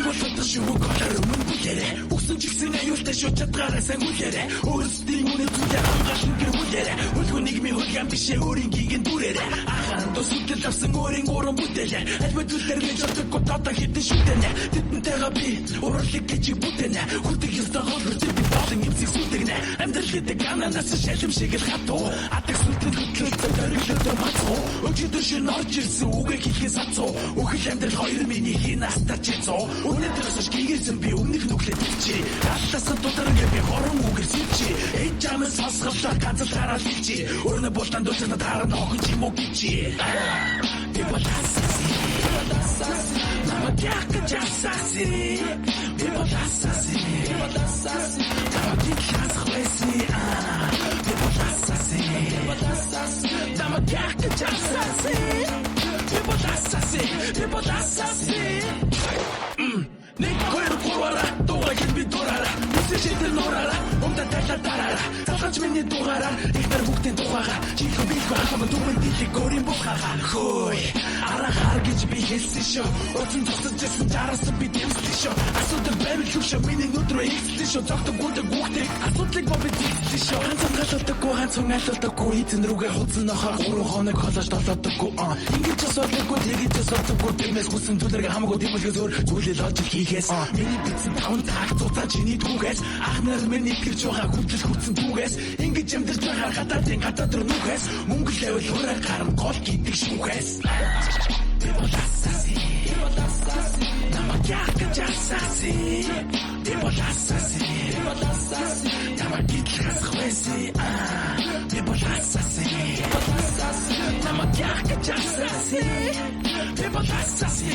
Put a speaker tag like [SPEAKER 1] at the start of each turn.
[SPEAKER 1] Болоод шүү голоор өмнө бүлээрээ үгсэн чигсэн аюултай шүү чадгаараа сайн үлээрээ өөрсдийн үнэ зүйлээр хамгаалсан гэр бүлээрээ хөлгөө нийгмийн хөлгөн бишээ өөрийн гингийн дүрээрээ ахаан тусгал авсан өөрийн гурван бүтээлээ альбат үлээр гэж боддог одоо хитэн шүтэнэ тэдэнтэйгээ би урлаг гэж бүтэнэ хүдэг ёстой голор би болон имзэг сүтэгнэ амьдрал гэдэг ананас шалим шиг л хатуу атаг сүтэн хөтлөлтөд дөрөглөд мацуу өчигдөр шин орж ирсэн үгээ хийхээс ацуу үхэл амьдрал 2001-ийн настар чицоо өнөөдрөөс гэрсэн би өмнөх нүглээ төвчи алласаа дударга би хорон үгэр сэлчи ээж амын сонсголоо ганц гараад хэлчи өрнө болтан дутана дараа ногч юм уу гिचи би боласаси намайг яг жасаси би боласаси намайг хас хвеси би боласаси намайг яг жасаси би боласаси Нэг хоёр гурваараа дугаарыг би дураараа үсэжтэй нураараа өмдө талаараа залгаж миний дугаараа ихнэр бүгдийн дугаараа чихэн би хахам дүмэн дийлэг горийн бухаа хөөе арахаар гэж би хэлсэн шүү утсан зогсож зараас би дэмжлээ шүү асуудал байвал шүү миний нүдрөө ихсэн шүү зогтог гүдэг гүхтэй асуудлыг бо би дэмжлээ шүү ганц унгаалдаггүй эзэн рүүгээ хуцсан нохоо 3 хоног холож толоодоггүй ингэж асуудаггүй тэгэж асуудаггүй дэмэс хүсэн төлөрг хамаагүй дэмэлгээс өөр зүйлээ ложик хийхээс миний битсэн таван цаг цуцаа чиний түүхээс ах нар минь итгэж байгаа хүчил хүчсэн түүхээс ингэж амьдарч байгаа гадаад руу нүхээс мөнгө лэвэл хураа гарам гол гэдэг шүүхээс би боласаси намайг яг жасаси би боласаси намайг гитлээс хвэси би боласаси намайг яг жасаси би боласаси